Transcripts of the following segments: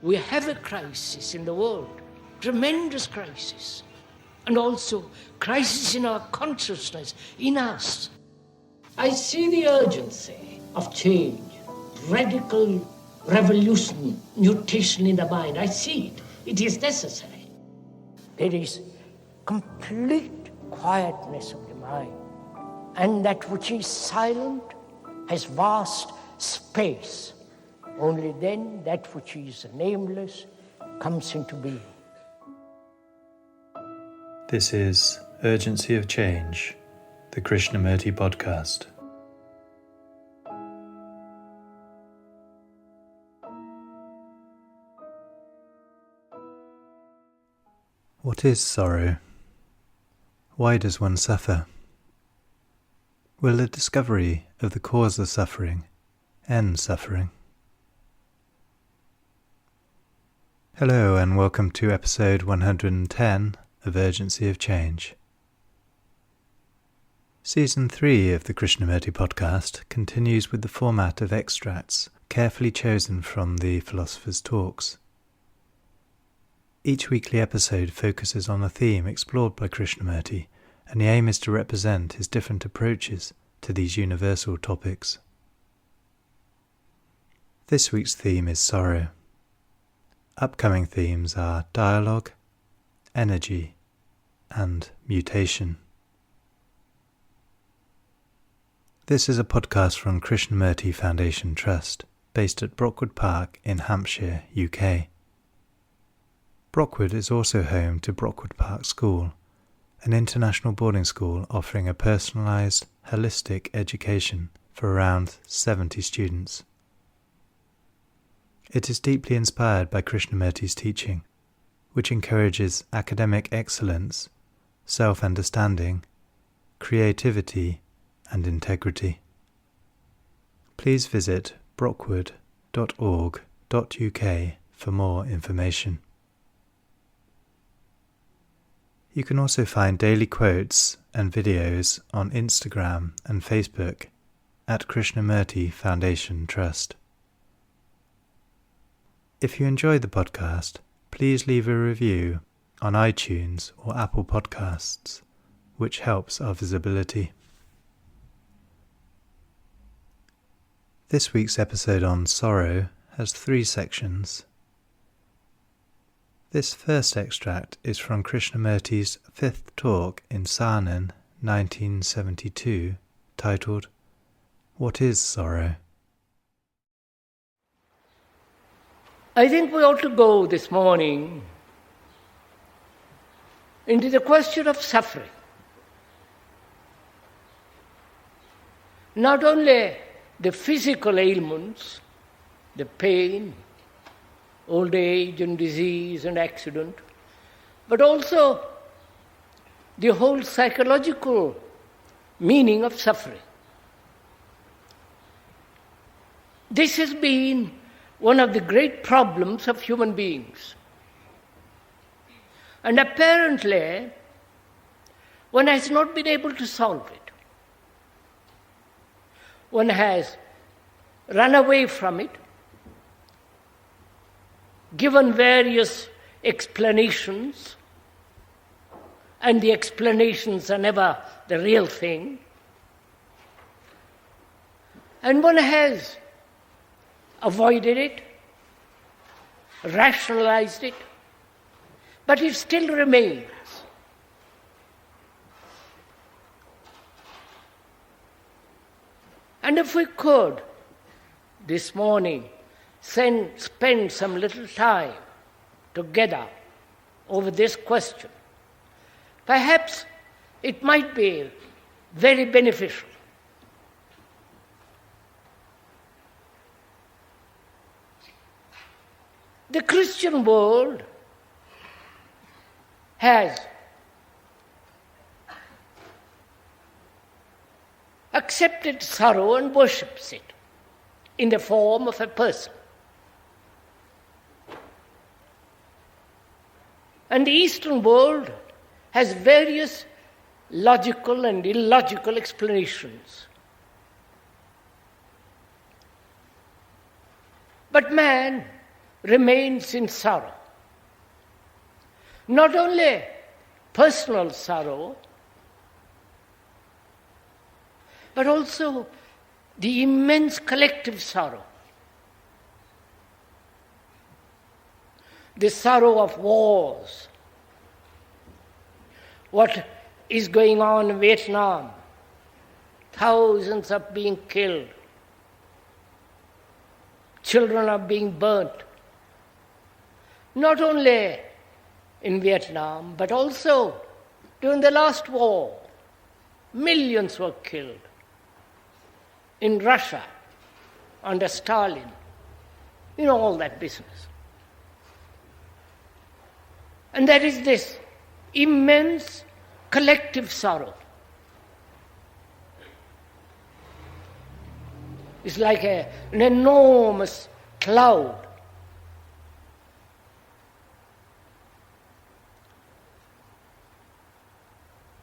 we have a crisis in the world, tremendous crisis, and also crisis in our consciousness, in us. I see the urgency of change, radical revolution, mutation in the mind. I see it. It is necessary. There is complete quietness of the mind, and that which is silent has vast space. Only then that which is nameless comes into being. This is Urgency of Change, the Krishnamurti podcast. What is sorrow? Why does one suffer? Will the discovery of the cause of suffering end suffering? Hello and welcome to episode 110 of Urgency of Change. Season 3 of the Krishnamurti podcast continues with the format of extracts carefully chosen from the philosopher's talks. Each weekly episode focuses on a theme explored by Krishnamurti, and the aim is to represent his different approaches to these universal topics. This week's theme is sorrow. Upcoming themes are dialogue, energy, and mutation. This is a podcast from Krishnamurti Foundation Trust, based at Brockwood Park in Hampshire, UK. Brockwood is also home to Brockwood Park School, an international boarding school offering a personalised, holistic education for around 70 students. It is deeply inspired by Krishnamurti's teaching, which encourages academic excellence, self-understanding, creativity, and integrity. Please visit brockwood.org.uk for more information. You can also find daily quotes and videos on Instagram and Facebook at Krishnamurti Foundation Trust. If you enjoyed the podcast, please leave a review on iTunes or Apple Podcasts, which helps our visibility. This week's episode on sorrow has 3 sections. This first extract is from Krishnamurti's 5th talk in Saanen, 1972, titled, What is Sorrow? I think we ought to go this morning into the question of suffering. Not only the physical ailments, the pain, old age and disease and accident, but also the whole psychological meaning of suffering. This has been one of the great problems of human beings. And apparently, one has not been able to solve it. One has run away from it, given various explanations, and the explanations are never the real thing. And one has avoided it, rationalized it, but it still remains. And if we could, this morning, spend some little time together over this question, perhaps it might be very beneficial. The Christian world has accepted sorrow and worships it in the form of a person. And the Eastern world has various logical and illogical explanations. But man remains in sorrow. Not only personal sorrow, but also the immense collective sorrow. The sorrow of wars. What is going on in Vietnam? Thousands are being killed. Children are being burnt. Not only in Vietnam, but also during the last war, millions were killed. In Russia, under Stalin, you know all that business. And there is this immense collective sorrow. It's like an enormous cloud.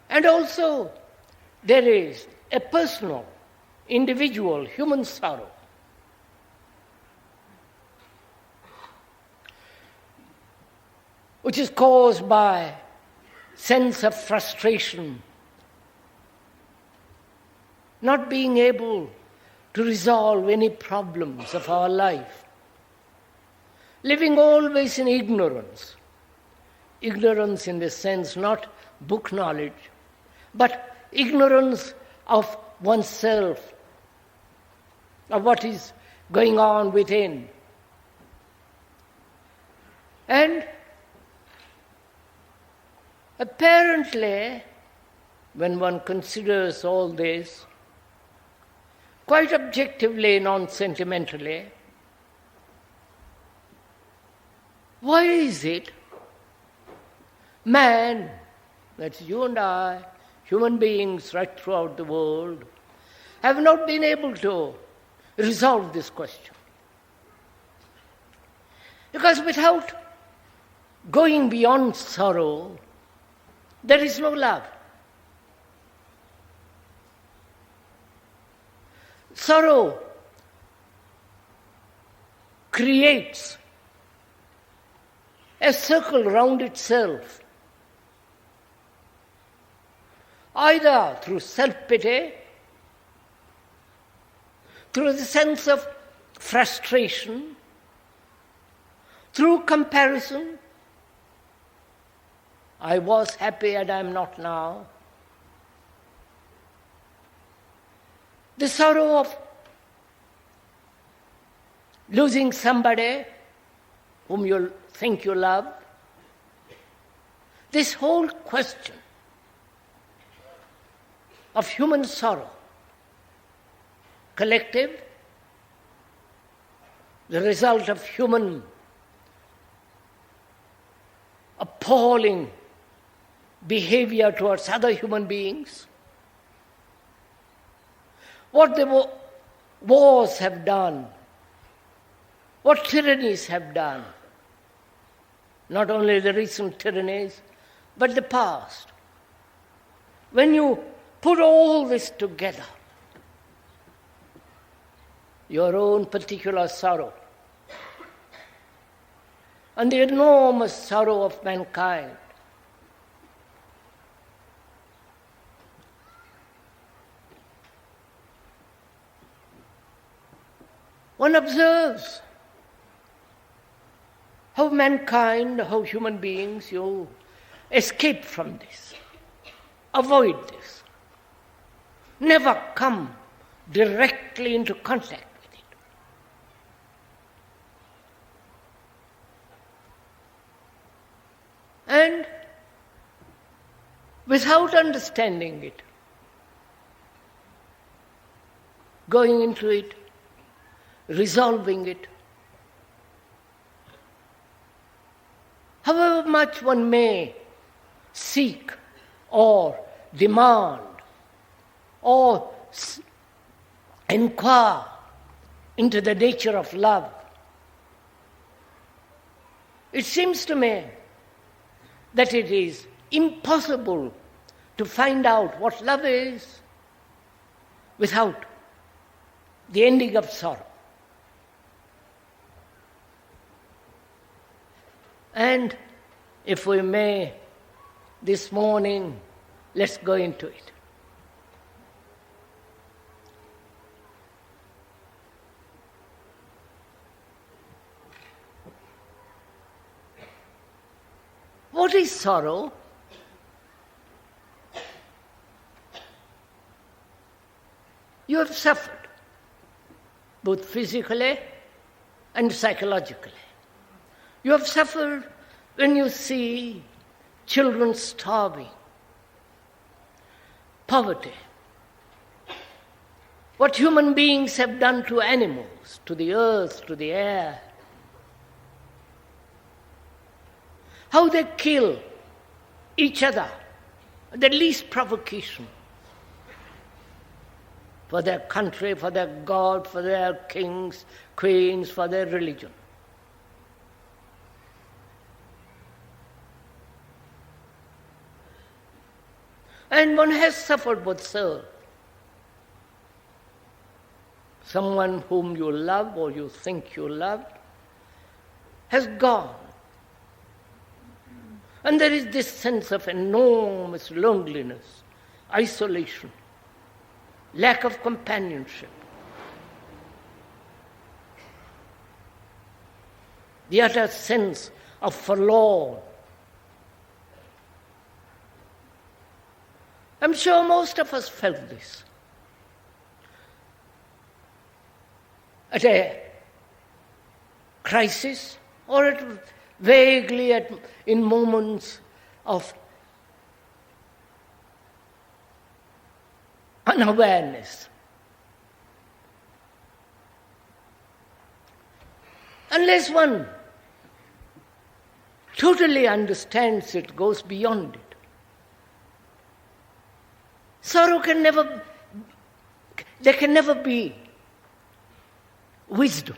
And also, there is a personal, individual, human sorrow. Which is caused by sense of frustration, not being able to resolve any problems of our life, living always in ignorance. Ignorance in the sense not book knowledge, but ignorance of oneself, of what is going on within. And apparently, when one considers all this, quite objectively, non-sentimentally, why is it man, that's you and I, human beings right throughout the world, have not been able to resolve this question? Because without going beyond sorrow, there is no love. Sorrow creates a circle round itself, either through self-pity, through the sense of frustration, through comparison. I was happy and I am not now. The sorrow of losing somebody whom you think you love. This whole question of human sorrow, collective, the result of human appalling behavior towards other human beings, what the wars have done, what tyrannies have done, not only the recent tyrannies, but the past. When you put all this together, your own particular sorrow, and the enormous sorrow of mankind, one observes how mankind, how human beings, you escape from this, avoid this, never come directly into contact with it. And without understanding it, going into it, resolving it, however much one may seek or demand or inquire into the nature of love, it seems to me that it is impossible to find out what love is without the ending of sorrow. And if we may, this morning, let's go into it. What is sorrow? You have suffered, both physically and psychologically. You have suffered when you see children starving, poverty, what human beings have done to animals, to the earth, to the air, how they kill each other at the least provocation for their country, for their God, for their kings, queens, for their religion. And one has suffered both so. Someone whom you love or you think you love has gone. And there is this sense of enormous loneliness, isolation, lack of companionship. The utter sense of forlorn. I'm sure most of us felt this. At a crisis or vaguely in moments of unawareness. Unless one totally understands it, goes beyond it. Sorrow there can never be wisdom.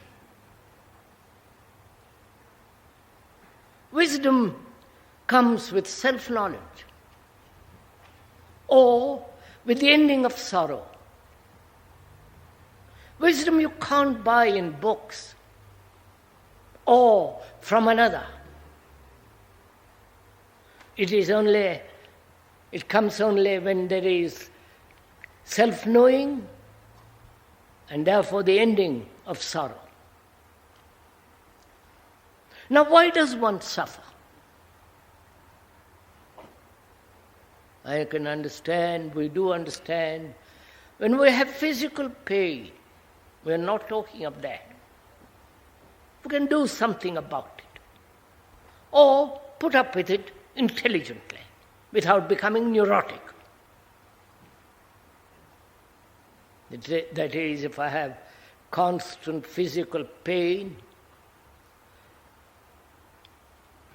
Wisdom comes with self-knowledge or with the ending of sorrow. Wisdom you can't buy in books or from another. It comes only when there is self-knowing and therefore the ending of sorrow. Now, why does one suffer? I can understand, we do understand, when we have physical pain, we are not talking of that. We can do something about it. Or put up with it intelligently, without becoming neurotic. That is, if I have constant physical pain,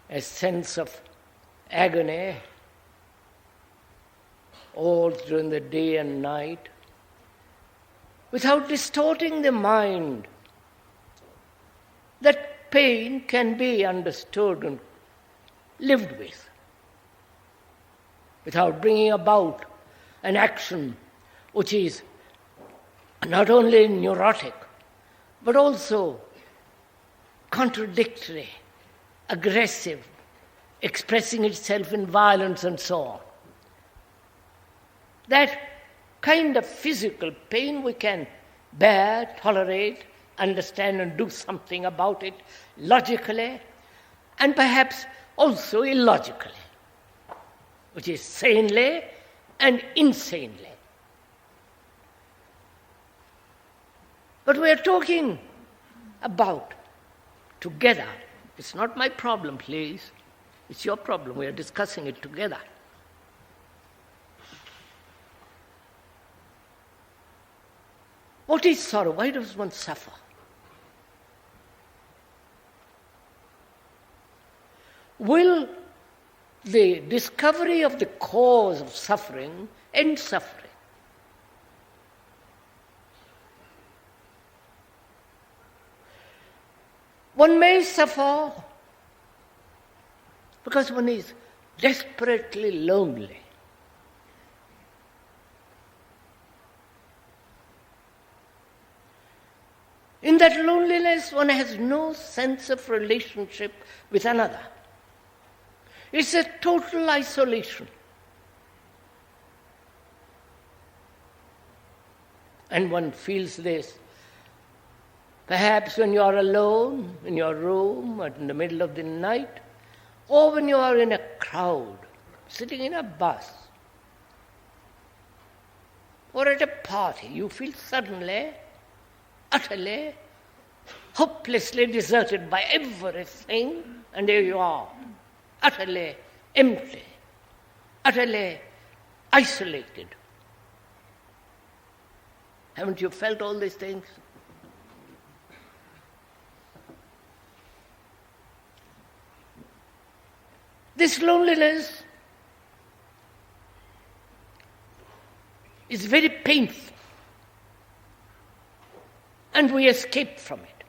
a sense of agony all during the day and night, without distorting the mind, that pain can be understood and lived with, without bringing about an action which is not only neurotic, but also contradictory, aggressive, expressing itself in violence and so on. That kind of physical pain we can bear, tolerate, understand and do something about it logically and perhaps also illogically, which is sanely and insanely. But we are talking about together. It's not my problem, please. It's your problem. We are discussing it together. What is sorrow? Why does one suffer? Will the discovery of the cause of suffering end suffering? One may suffer because one is desperately lonely. In that loneliness, one has no sense of relationship with another. It's a total isolation. And one feels this. Perhaps when you are alone in your room or in the middle of the night, or when you are in a crowd, sitting in a bus, or at a party, you feel suddenly, utterly, hopelessly deserted by everything, and there you are, utterly empty, utterly isolated. Haven't you felt all these things? This loneliness is very painful, and we escape from it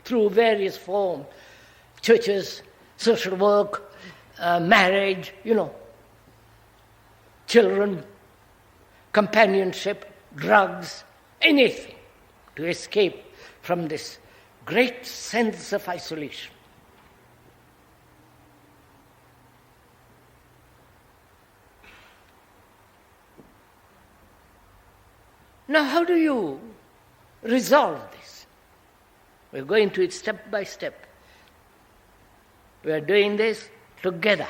through various forms, churches, social work, marriage, children, companionship, drugs, anything to escape from this great sense of isolation. Now, how do you resolve this? We're going to it step by step. We are doing this together.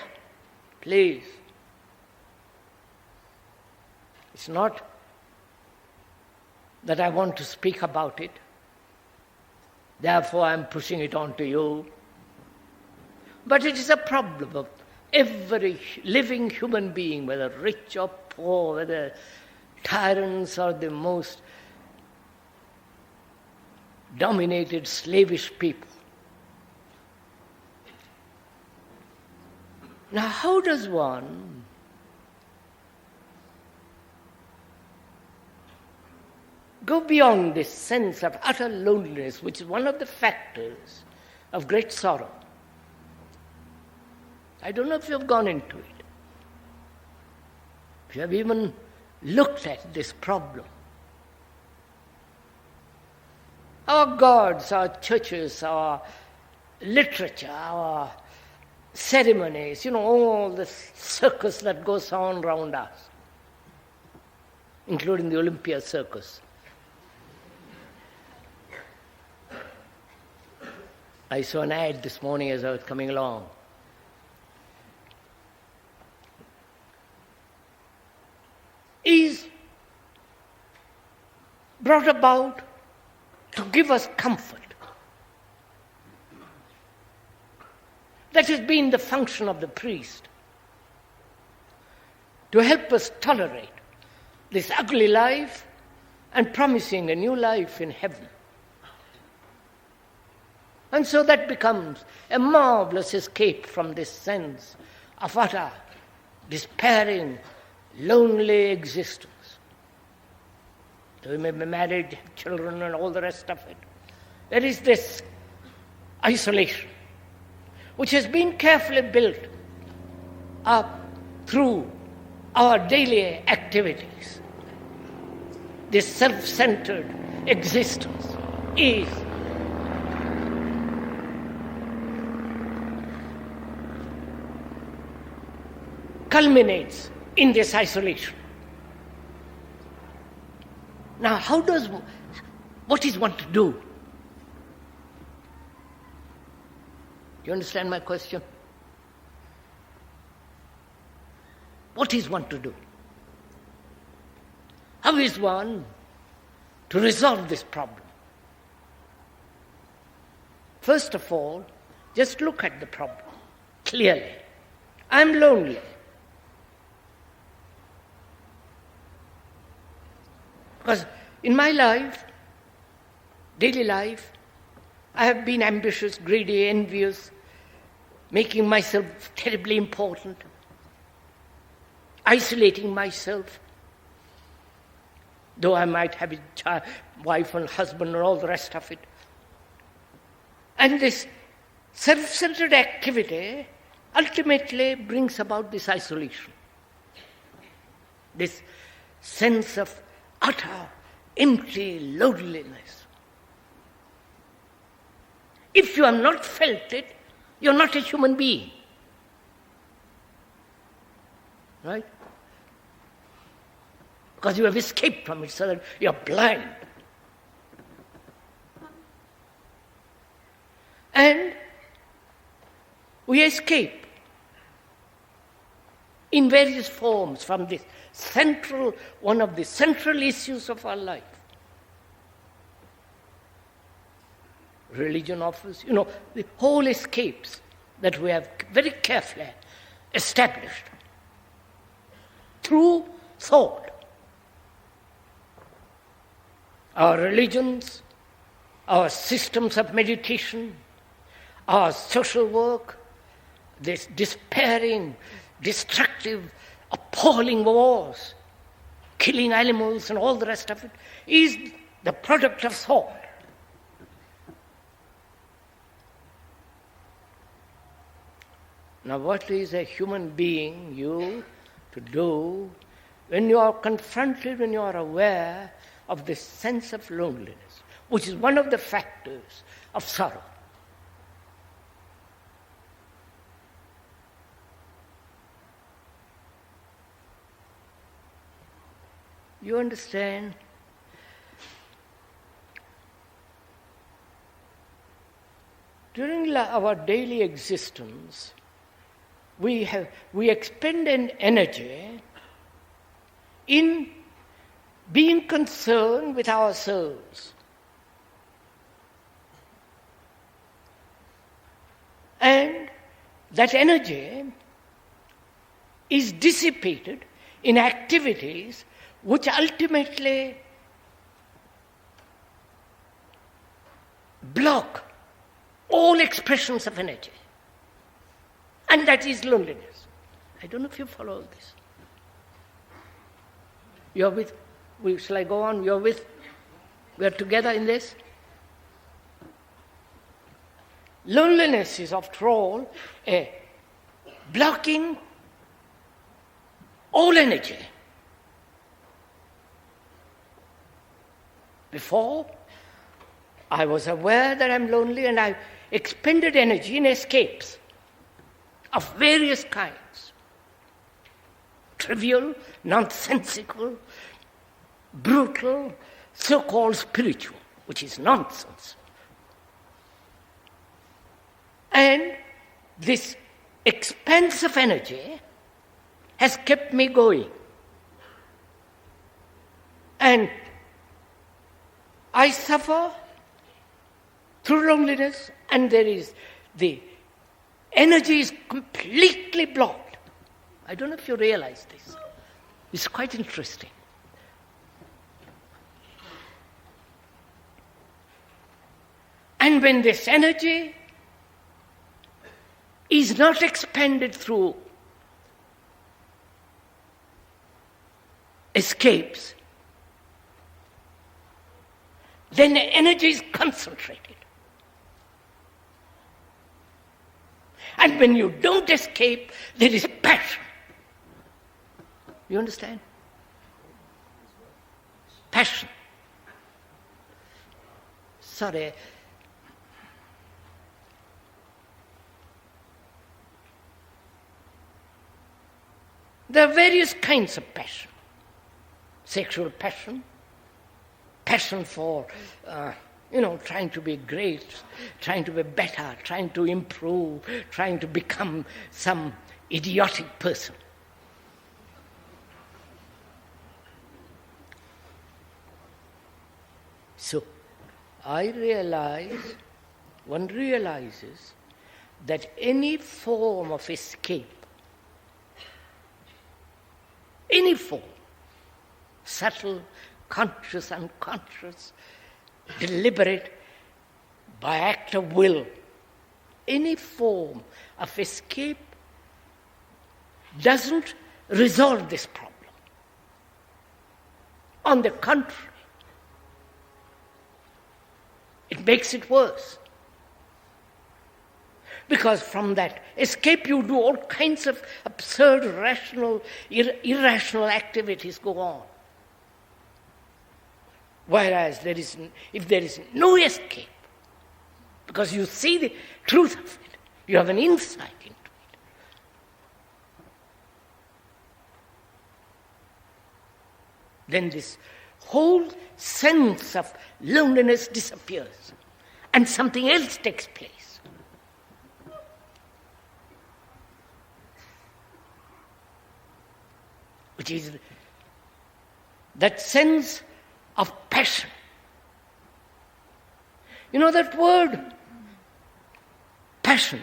Please. It's not that I want to speak about it, therefore I'm pushing it on to you. But it is a problem of every living human being, whether rich or poor, whether tyrants or the most dominated slavish people. Now, how does one go beyond this sense of utter loneliness, which is one of the factors of great sorrow? I don't know if you've gone into it, if you have even looked at this problem. Our gods, our churches, our literature, our ceremonies, all the circus that goes on around us, including the Olympia circus. I saw an ad this morning as I was coming along. Is brought about to give us comfort. That has been the function of the priest, to help us tolerate this ugly life and promising a new life in heaven. And so that becomes a marvelous escape from this sense of utter, despairing, lonely existence. So we may be married, have children, and all the rest of it. There is this isolation, which has been carefully built up through our daily activities. This self-centered existence is culminates in this isolation. Now, what is one to do? Do you understand my question? What is one to do? How is one to resolve this problem? First of all, just look at the problem clearly. I'm lonely. Because in my life, daily life, I have been ambitious, greedy, envious, making myself terribly important, isolating myself, though I might have a child, wife and husband and all the rest of it. And this self-centered activity ultimately brings about this isolation, this sense of utter, empty loneliness. If you have not felt it, You're not a human being. Right? Because you have escaped from it so that you're blind. And we escape in various forms from this one of the central issues of our life. Religion offers, the whole escapes that we have very carefully established through thought. Our religions, our systems of meditation, our social work, this despairing, destructive, appalling wars, killing animals and all the rest of it, is the product of thought. Now, what is a human being, you, to do when you are confronted, when you are aware of this sense of loneliness, which is one of the factors of sorrow? You understand? During our daily existence, we expend an energy in being concerned with ourselves. And that energy is dissipated in activities which ultimately block all expressions of energy. And that is loneliness. I don't know if you follow this. You're with? Shall I go on? You're with? We're together in this? Loneliness is, after all, a blocking all energy. Before, I was aware that I'm lonely and I expended energy in escapes of various kinds. Trivial, nonsensical, brutal, so-called spiritual, which is nonsense. And this expanse of energy has kept me going. And I suffer through loneliness, and the energy is completely blocked. I don't know if you realize this. It's quite interesting. And when this energy is not expended through escapes, then the energy is concentrated. And when you don't escape, there is passion. You understand? Passion. Sorry. There are various kinds of passion. Sexual passion, passion for, trying to be great, trying to be better, trying to improve, trying to become some idiotic person. So, one realizes that any form of escape, any form, subtle, conscious, unconscious, deliberate, by act of will, any form of escape doesn't resolve this problem. On the contrary, it makes it worse. Because from that escape you do all kinds of absurd, irrational activities go on. Whereas if there is no escape, because you see the truth of it, You have an insight into it. Then this whole sense of loneliness disappears and something else takes place. Which is that sense of passion. You know that word, passion,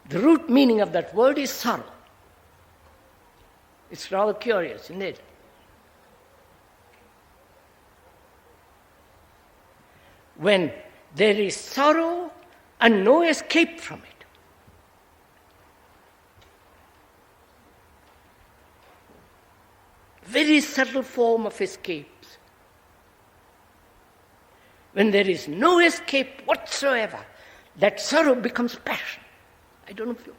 the root meaning of that word is sorrow. It's rather curious, isn't it? When there is sorrow and no escape from it. Very subtle form of escapes. When there is no escape whatsoever, that sorrow becomes passion. I don't know if you...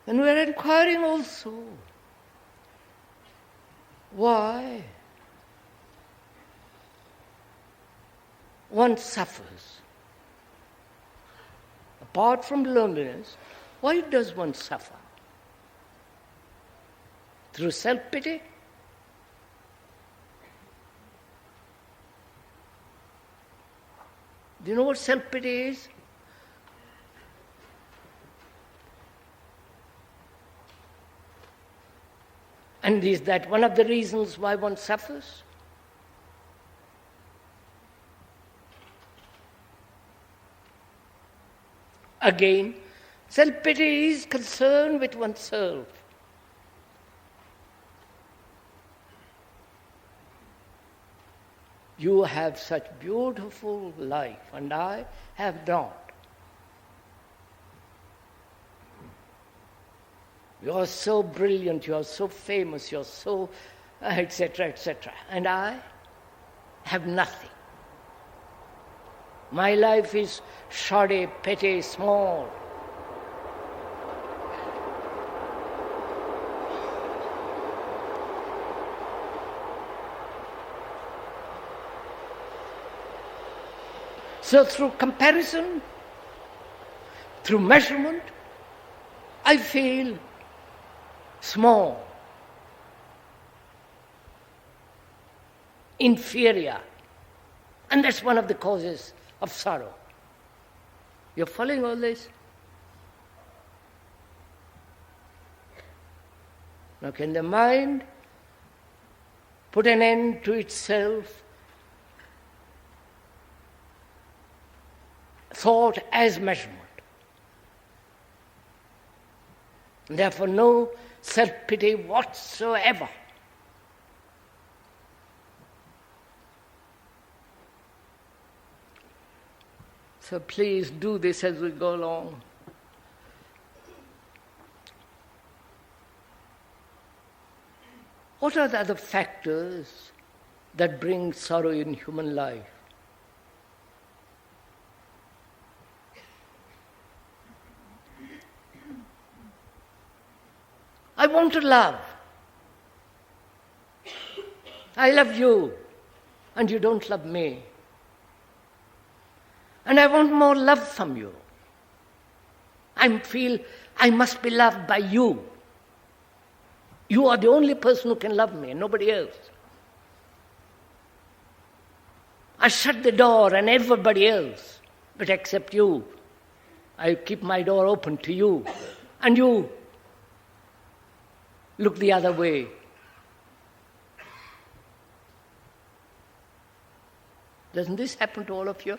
And we are inquiring also, why one suffers. Apart from loneliness, why does one suffer? Through self-pity? Do you know what self-pity is? And is that one of the reasons why one suffers? Again, self-pity is concerned with oneself. You have such beautiful life, and I have not. You are so brilliant, you are so famous, you are so, etc., etc. And I have nothing. My life is shoddy, petty, small. So through comparison, through measurement, I feel small, inferior. And that's one of the causes of sorrow. You're following all this? Now can the mind put an end to itself, thought as measurement? And therefore no self-pity whatsoever. So please do this as we go along. What are the other factors that bring sorrow in human life? I want to love. I love you, and you don't love me. And I want more love from you. I feel I must be loved by you. You are the only person who can love me, and nobody else. I shut the door and everybody else, but except you. I keep my door open to you, and you look the other way. Doesn't this happen to all of you?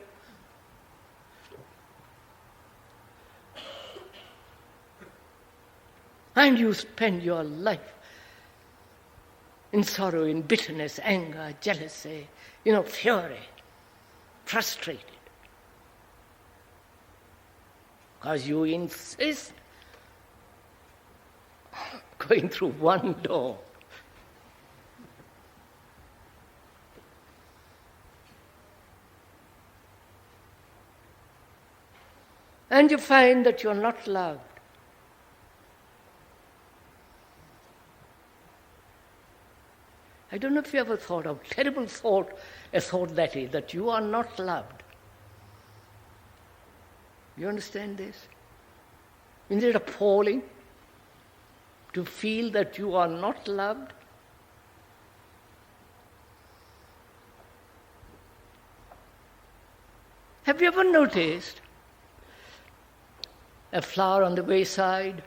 And you spend your life in sorrow, in bitterness, anger, jealousy, fury, frustrated. Because you insist going through one door. And you find that you're not loved. I don't know if you ever thought of terrible thought, a thought that is, that you are not loved. You understand this? Isn't it appalling to feel that you are not loved? Have you ever noticed a flower on the wayside?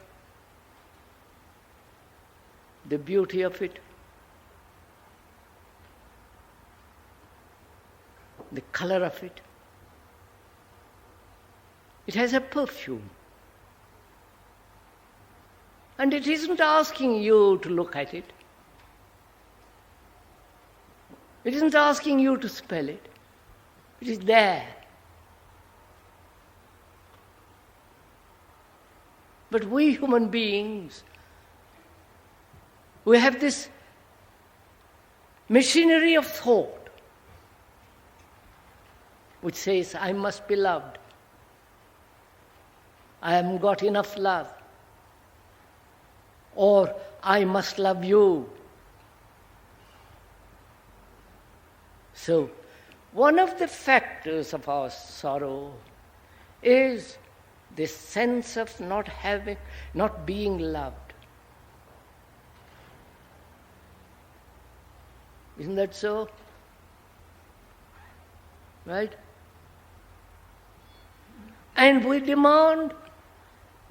The beauty of it, the color of it. It has a perfume. And it isn't asking you to look at it. It isn't asking you to smell it. It is there. But we human beings, we have this machinery of thought which says, I must be loved. I haven't got enough love. Or, I must love you. So, one of the factors of our sorrow is this sense of not being loved. Isn't that so? Right? And we demand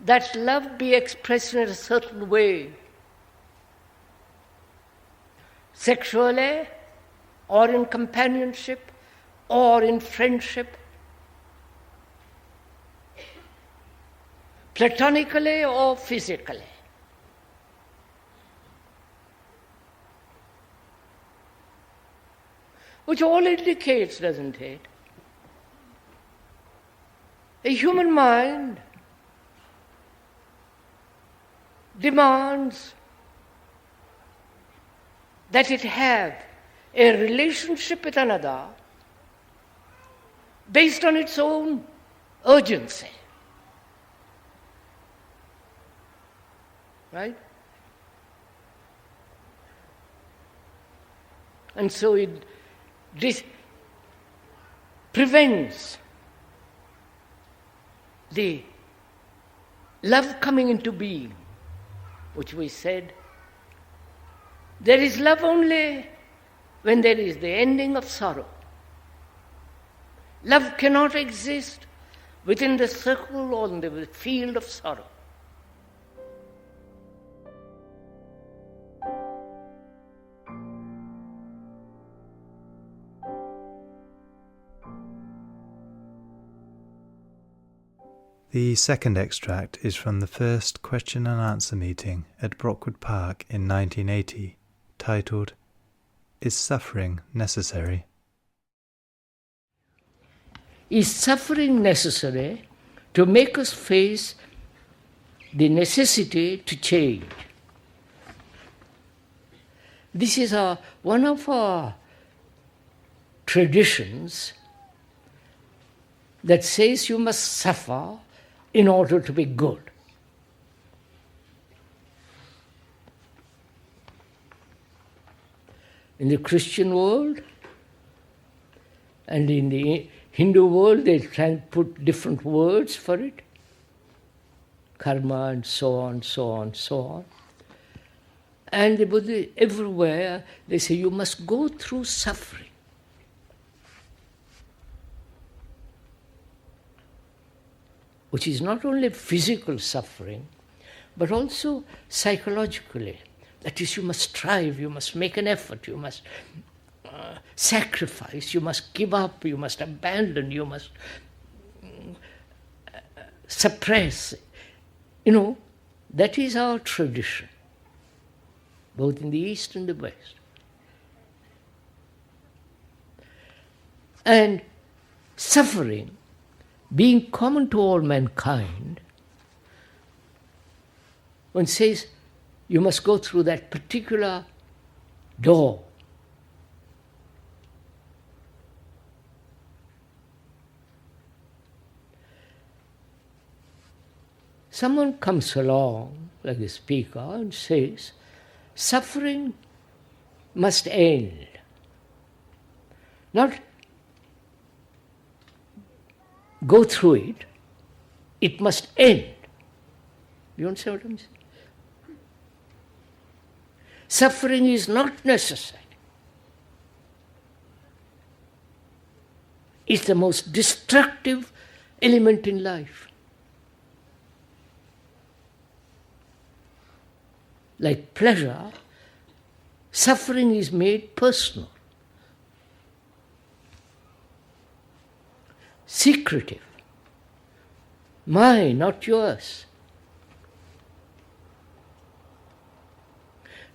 that love be expressed in a certain way. Sexually, or in companionship, or in friendship. Platonically or physically. Which all indicates, doesn't it? A human mind demands that it have a relationship with another based on its own urgency. Right? And so this prevents the love coming into being, which we said, there is love only when there is the ending of sorrow. Love cannot exist within the circle or in the field of sorrow. The second extract is from the first question and answer meeting at Brockwood Park in 1980, titled, Is Suffering Necessary? Is suffering necessary to make us face the necessity to change? This is one of our traditions that says you must suffer in order to be good. In the Christian world and in the Hindu world, they try and put different words for it. Karma and so on, so on, so on. And the Buddha, everywhere, they say you must go through suffering. Which is not only physical suffering, but also psychologically. That is, you must strive, you must make an effort, you must sacrifice, you must give up, you must abandon, you must suppress. You know, that is our tradition, both in the East and the West. And suffering, being common to all mankind, one says you must go through that particular door. Someone comes along, like a speaker, and says, suffering must end. Not go through it, it must end. You understand what I'm saying? Suffering is not necessary. It's the most destructive element in life. Like pleasure, suffering is made personal, secretive. Mine, not yours.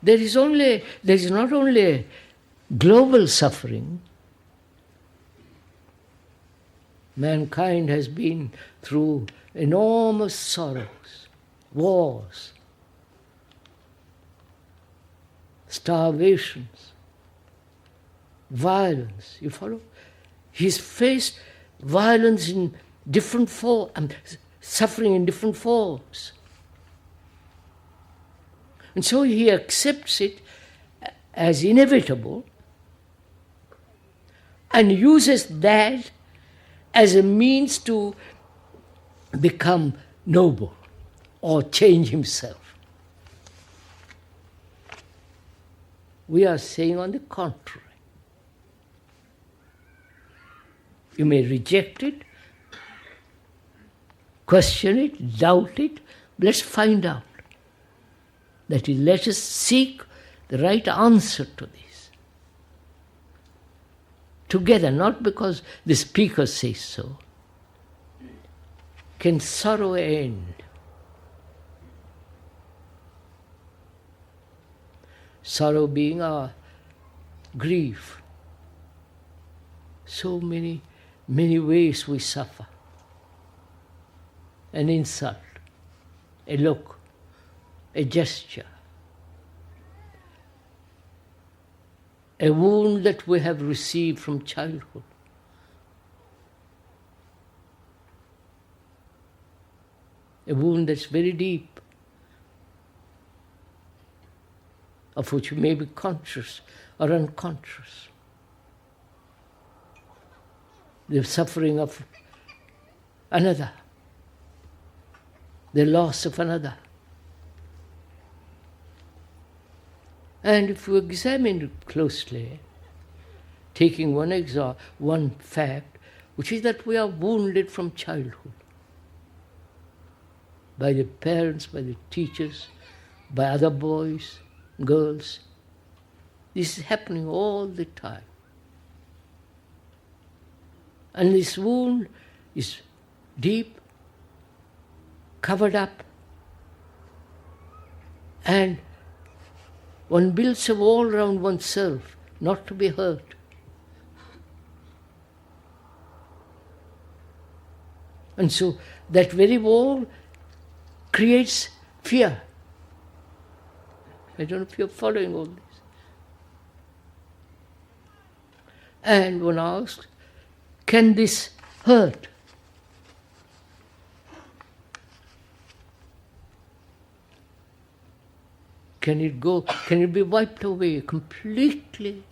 There is not only global suffering. Mankind has been through enormous sorrows, wars, starvations, violence. You follow? He's faced violence in different forms, suffering in different forms. And so he accepts it as inevitable and uses that as a means to become noble or change himself. We are saying on the contrary. You may reject it, question it, doubt it. Let's find out. That is, let us seek the right answer to this. Together, not because the speaker says so. Can sorrow end? Sorrow being our grief. So many ways we suffer. An insult, a look, a gesture, a wound that we have received from childhood. A wound that's very deep, of which you may be conscious or unconscious. The suffering of another, the loss of another. And if you examine it closely, taking one fact, which is that we are wounded from childhood by the parents, by the teachers, by other boys, girls. This is happening all the time. And this wound is deep, covered up, and one builds a wall around oneself not to be hurt. And so that very wall creates fear. I don't know if you're following all this. And one asks, can this hurt? Can it go? Can it be wiped away completely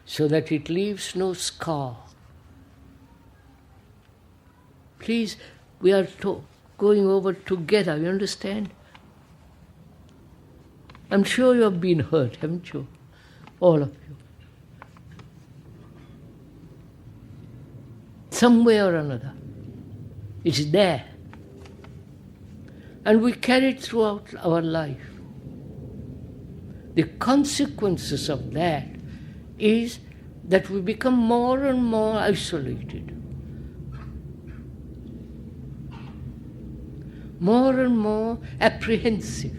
so that it leaves no scar? Please, we are going over together, you understand? I'm sure you have been hurt, haven't you? All of you. Some way or another. It's there. And we carry it throughout our life. The consequences of that is that we become more and more isolated. More and more apprehensive.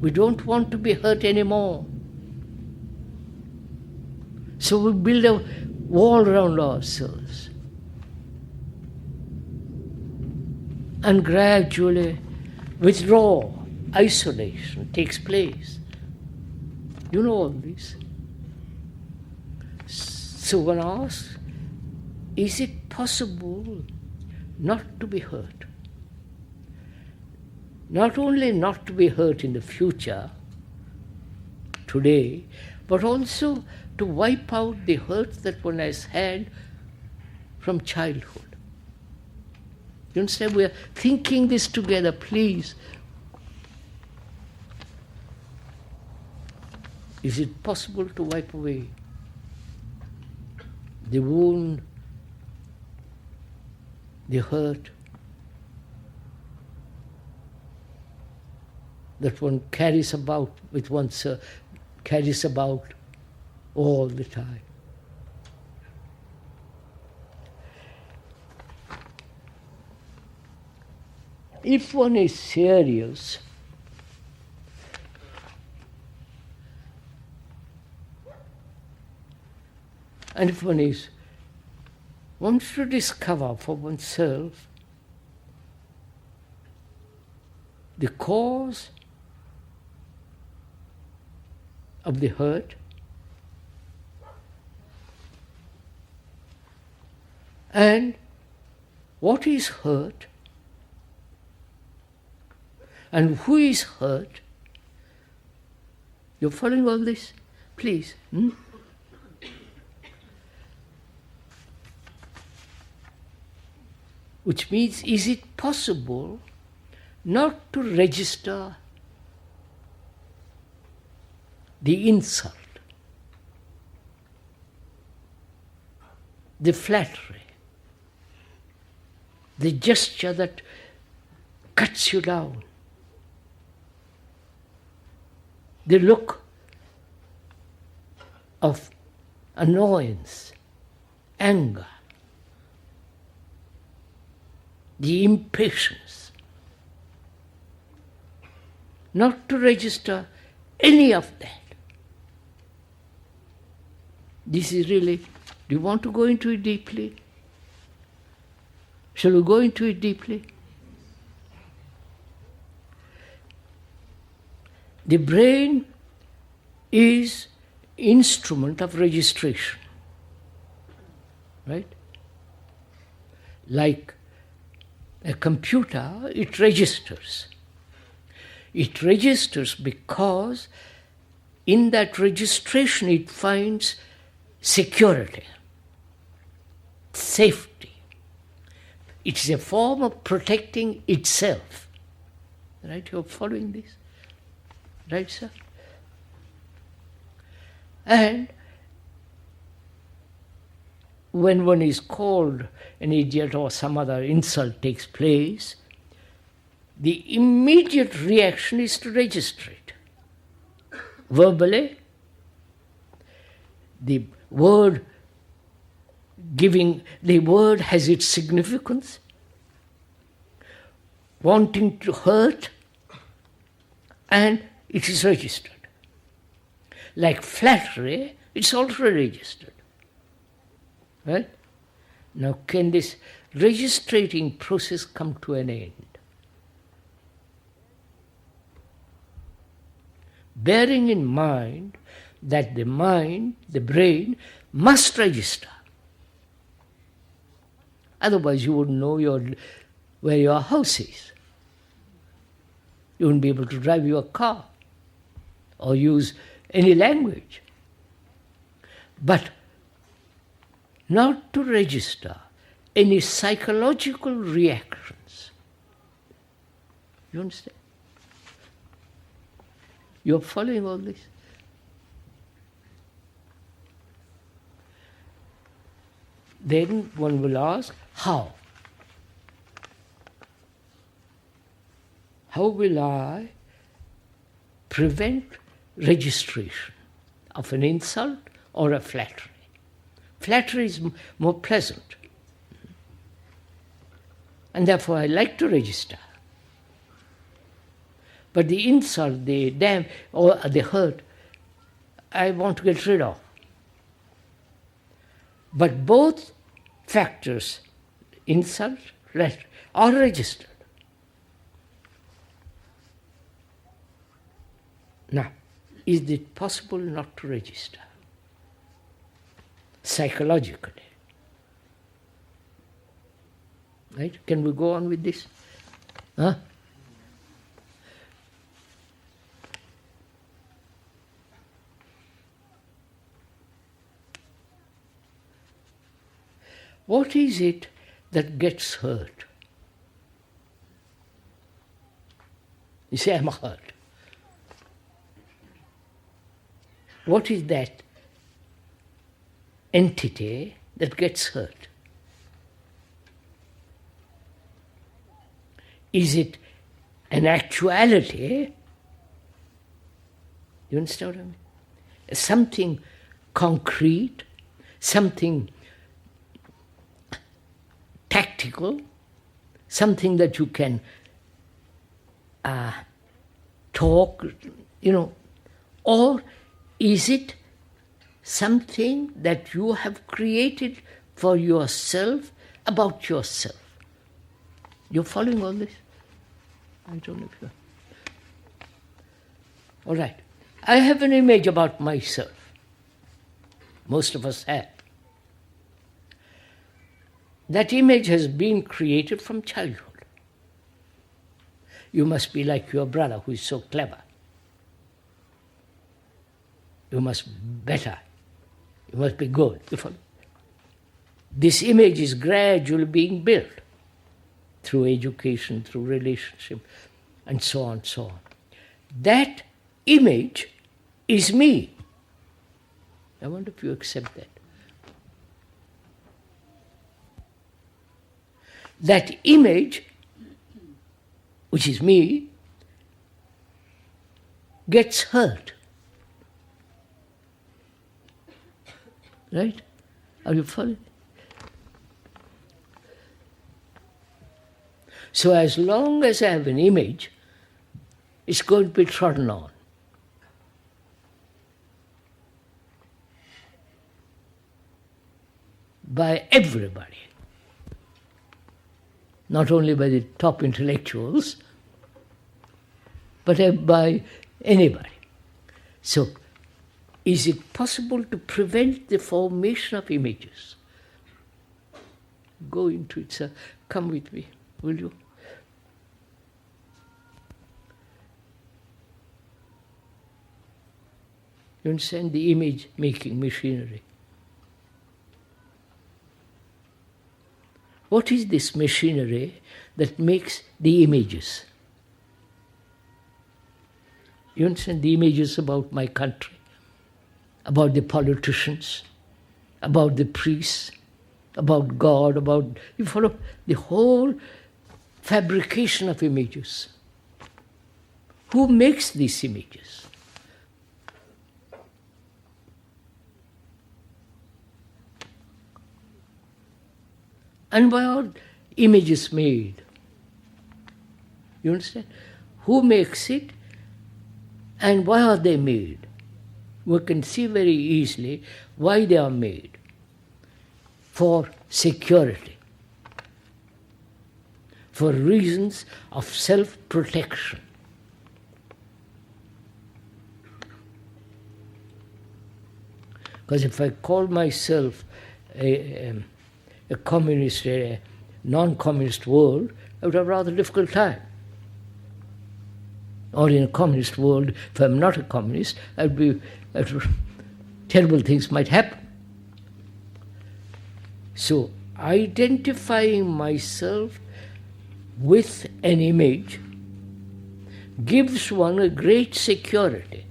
We don't want to be hurt anymore. So we build a wall around ourselves. And gradually withdraw. Isolation takes place. You know all this. So one asks, is it possible not to be hurt? Not only not to be hurt in the future, today, but also to wipe out the hurt that one has had from childhood. You understand? We are thinking this together, please. Is it possible to wipe away the wound, the hurt that one carries about with oneself, carries about all the time? If one is serious, and if one should discover for oneself the cause of the hurt and what is hurt and who is hurt. You're following all this? Please. Which means, is it possible not to register the insult, the flattery, the gesture that cuts you down, the look of annoyance, anger, the impatience, not to register any of that. This is really, do you want to go into it deeply? Shall we go into it deeply? The brain is instrument of registration, right? Like a computer, it registers. It registers because in that registration it finds security, safety. It's a form of protecting itself. Right? You're following this? Right, sir? And when one is called an idiot or some other insult takes place, the immediate reaction is to register it. Verbally, the word has its significance, wanting to hurt, and it is registered. Like flattery, it's also registered. Right? Now, can this registrating process come to an end? Bearing in mind that the mind, the brain, must register. Otherwise, you wouldn't know where your house is. You wouldn't be able to drive your car or use any language. But not to register any psychological reactions. You understand? You're following all this? Then one will ask, how? How will I prevent registration of an insult or a flattery? Flattery is more pleasant. And therefore I like to register. But the insult, the damn, or the hurt, I want to get rid of. But both factors, insult, flattery, are registered. Now, is it possible not to register? Psychologically. Right? Can we go on with this? Huh? What is it that gets hurt? You say, I'm hurt. What is that entity that gets hurt? Is it an actuality? You understand what I mean? Something concrete, something tactical, something that you can talk, or is it something that you have created for yourself, about yourself? You're following all this? I don't know if you're... All right. I have an image about myself. Most of us have. That image has been created from childhood. You must be like your brother who is so clever. You must be better. You must be good. You follow? This image is gradually being built through education, through relationship, and so on, so on. That image is me. I wonder if you accept that. That image, which is me, gets hurt. Right? Are you following? So as long as I have an image, it's going to be trodden on. By everybody. Not only by the top intellectuals, but by anybody. So, is it possible to prevent the formation of images? Go into it, sir. Come with me, will you? You understand the image-making machinery? What is this machinery that makes the images? You understand the images about my country, about the politicians, about the priests, about God, about, you follow, the whole fabrication of images. Who makes these images? And why are images made? You understand? Who makes it and why are they made? We can see very easily why they are made. For security. For reasons of self-protection. Because if I call myself a communist, a non-communist world, I would have a rather difficult time. Or in a communist world, if I'm not a communist, terrible things might happen. So, identifying myself with an image gives one a great security.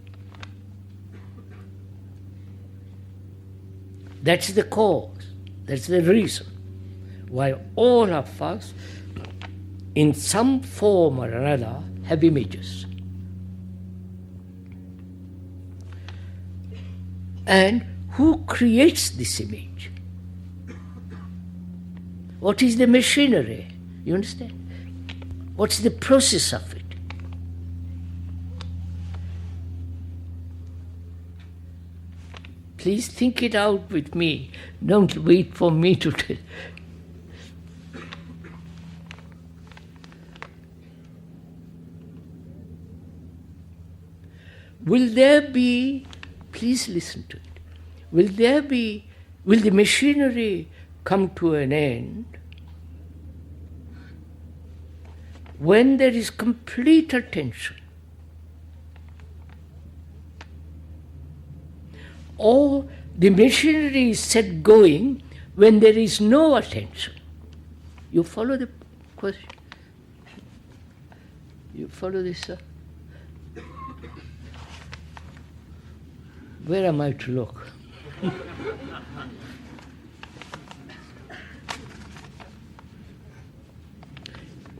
That's the cause. That's the reason why all of us, in some form or another, have images. And who creates this image? What is the machinery? You understand? What's the process of it? Please think it out with me. Don't wait for me to tell. Will there be, please listen to it, will the machinery come to an end when there is complete attention? Or the machinery is set going when there is no attention. You follow the question? You follow this, sir? Where am I to look?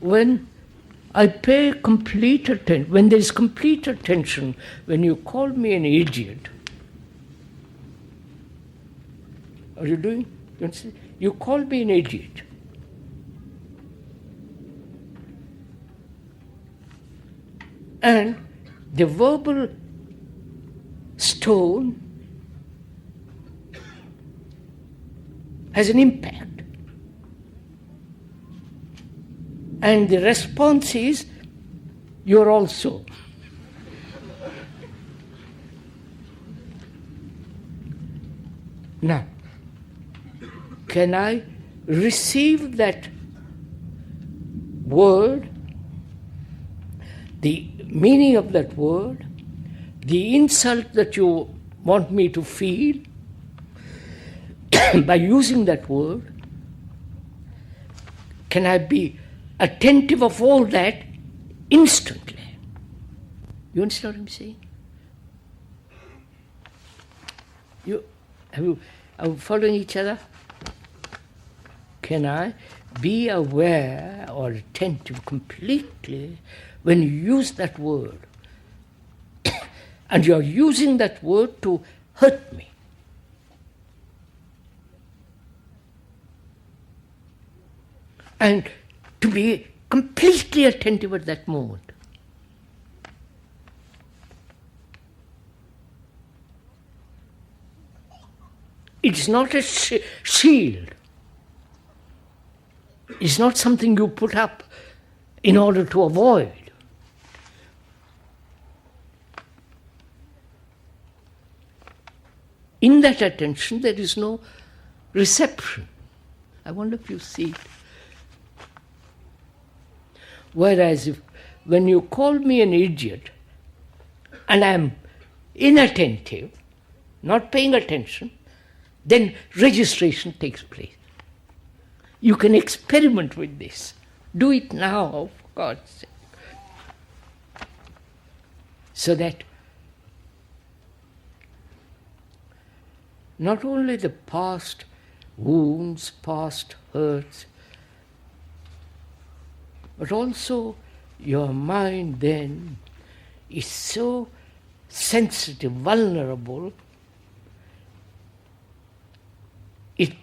When I pay complete attention, when there is complete attention, when you call me an idiot, are you doing? You call me an idiot. And the verbal stone has an impact. And the response is, you're also. Now, can I receive that word, the meaning of that word, the insult that you want me to feel by using that word? Can I be attentive of all that instantly? You understand what I'm saying? Are we following each other? Can I be aware or attentive completely when you use that word? And you're using that word to hurt me. And to be completely attentive at that moment. It's not a shield. It's not something you put up in order to avoid. In that attention, there is no reception. I wonder if you see it. Whereas when you call me an idiot and I'm inattentive, not paying attention, then registration takes place. You can experiment with this. Do it now, for God's sake. So that not only the past wounds, past hurts, but also your mind then is so sensitive, vulnerable, it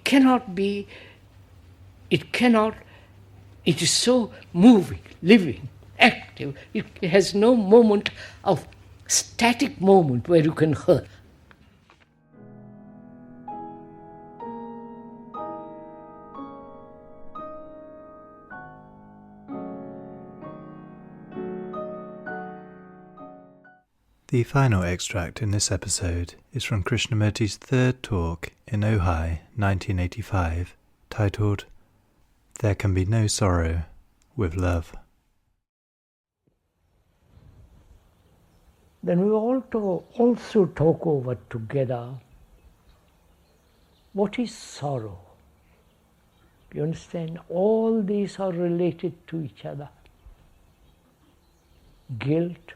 is so moving, living, active. It has no moment of static moment where you can hurt. The final extract in this episode is from Krishnamurti's third talk in Ojai, 1985, titled, There Can Be No Sorrow with Love. Then we also talk over together what is sorrow. You understand? All these are related to each other. Guilt,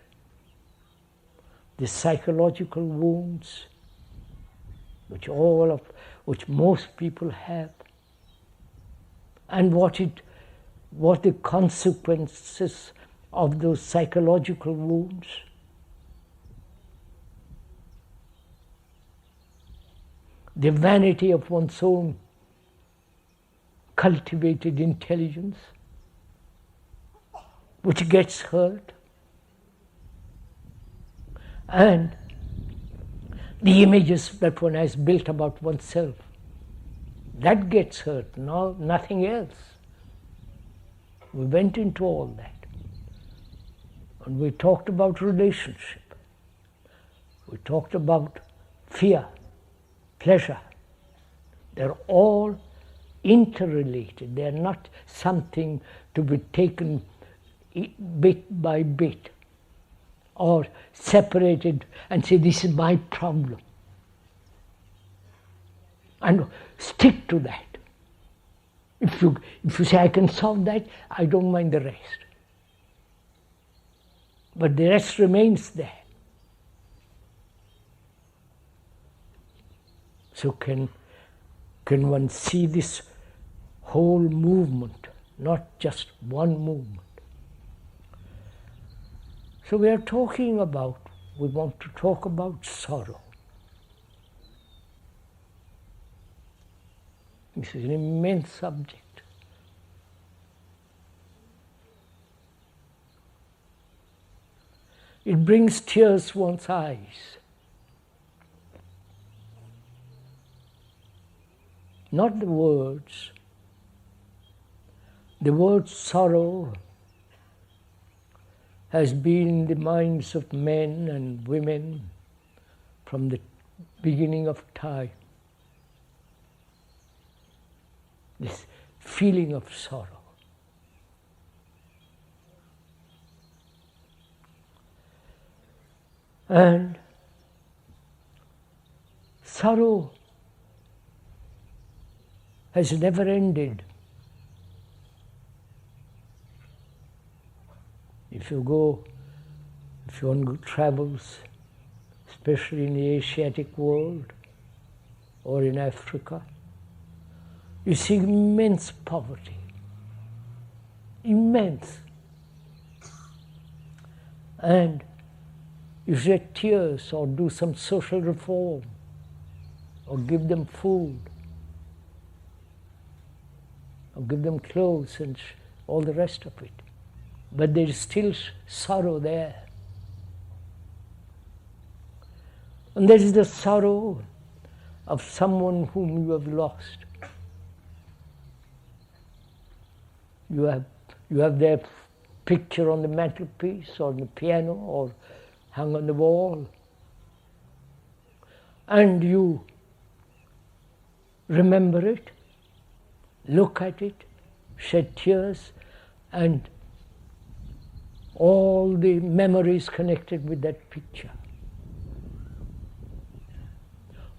the psychological wounds, which most people have, and what the consequences of those psychological wounds. The vanity of one's own cultivated intelligence, which gets hurt, and the images that one has built about oneself, that gets hurt, no, nothing else. We went into all that. And we talked about relationship. We talked about fear, pleasure. They're all interrelated. They're not something to be taken bit by bit or separated and say, this is my problem. And stick to that. If you say, I can solve that, I don't mind the rest. But the rest remains there. So can one see this whole movement, not just one movement? So we want to talk about sorrow. This is an immense subject. It brings tears to one's eyes. Not the words. The word sorrow has been in the minds of men and women from the beginning of time. This feeling of sorrow. And sorrow has never ended. If one travels, especially in the Asiatic world or in Africa, you see immense poverty. Immense. And you shed tears or do some social reform or give them food or give them clothes and all the rest of it. But there is still sorrow there. And there is the sorrow of someone whom you have lost. You have their picture on the mantelpiece or on the piano or hung on the wall. And you remember it, look at it, shed tears, and all the memories connected with that picture.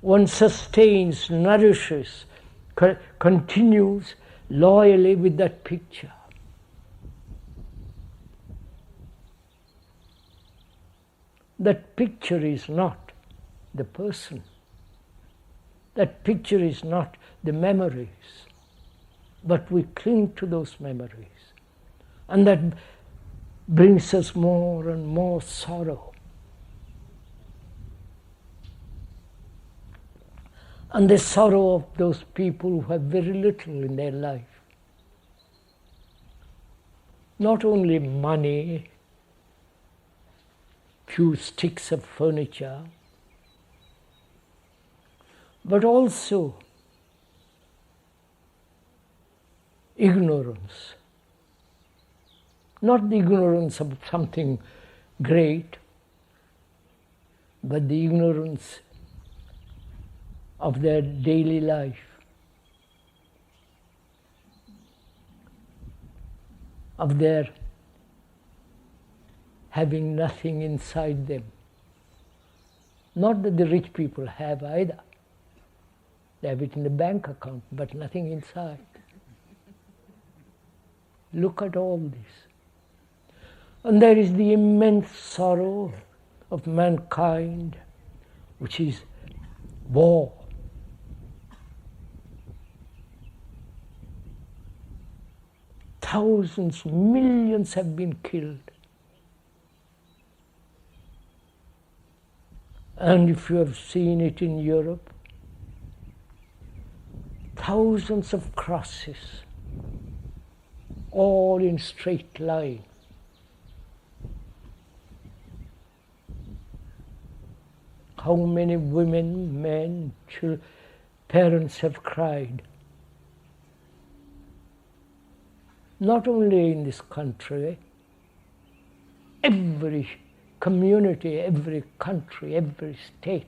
One sustains, nourishes, continues loyally with that picture. That picture is not the person. That picture is not the memories. But we cling to those memories. And that brings us more and more sorrow. And the sorrow of those people who have very little in their life. Not only money, few sticks of furniture, but also ignorance. Not the ignorance of something great, but the ignorance of their daily life, of their having nothing inside them. Not that the rich people have either. They have it in the bank account, but nothing inside. Look at all this. And there is the immense sorrow of mankind, which is war. Thousands, millions have been killed. And if you have seen it in Europe, thousands of crosses, all in straight line. How many women, men, children, parents have cried. Not only in this country, every community, every country, every state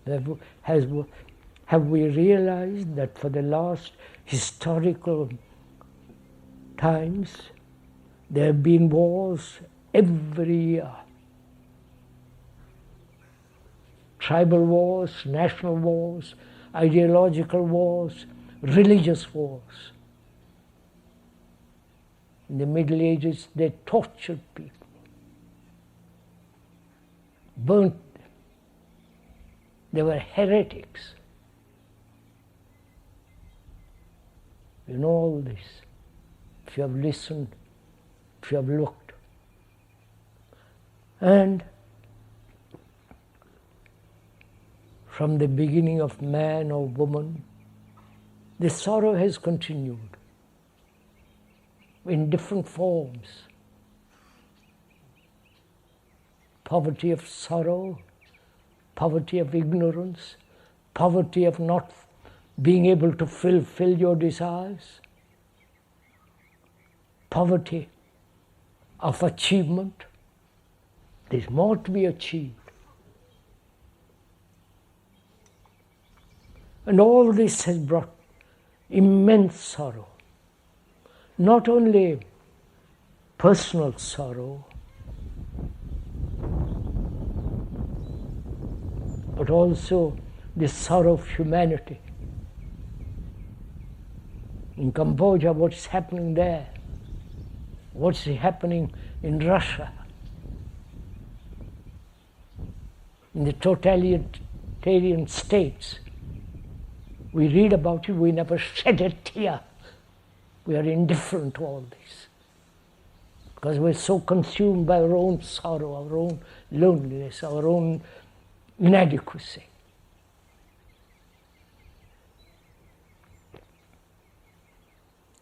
have we realized that for the last historical times there have been wars every year. Tribal wars, national wars, ideological wars, religious wars. In the Middle Ages, they tortured people, burnt them. They were heretics. You know all this, if you have listened, if you have looked. And from the beginning of man or woman, the sorrow has continued in different forms. Poverty of sorrow, poverty of ignorance, poverty of not being able to fulfill your desires, poverty of achievement. There's more to be achieved. And all this has brought immense sorrow. Not only personal sorrow, but also the sorrow of humanity. In Cambodia, what's happening there? What's happening in Russia? In the totalitarian states, we read about it, we never shed a tear. We are indifferent to all this because we're so consumed by our own sorrow, our own loneliness, our own inadequacy.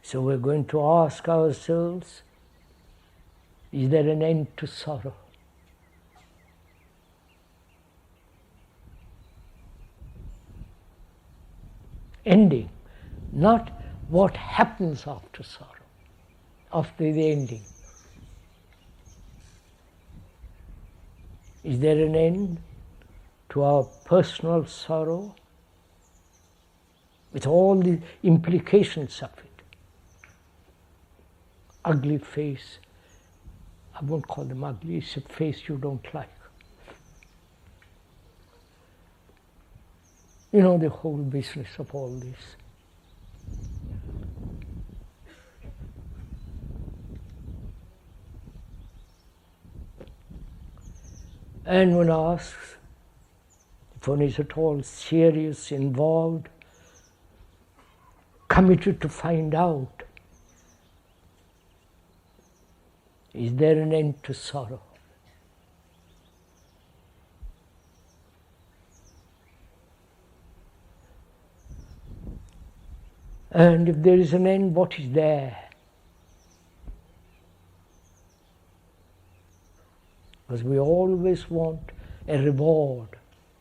So we're going to ask ourselves, is there an end to sorrow? Ending, not what happens after sorrow, after the ending. Is there an end to our personal sorrow with all the implications of it? Ugly face, I won't call them ugly, it's a face you don't like. You know the whole business of all this. And one asks if one is at all serious, involved, committed to find out, is there an end to sorrow? And if there is an end, what is there? Because we always want a reward.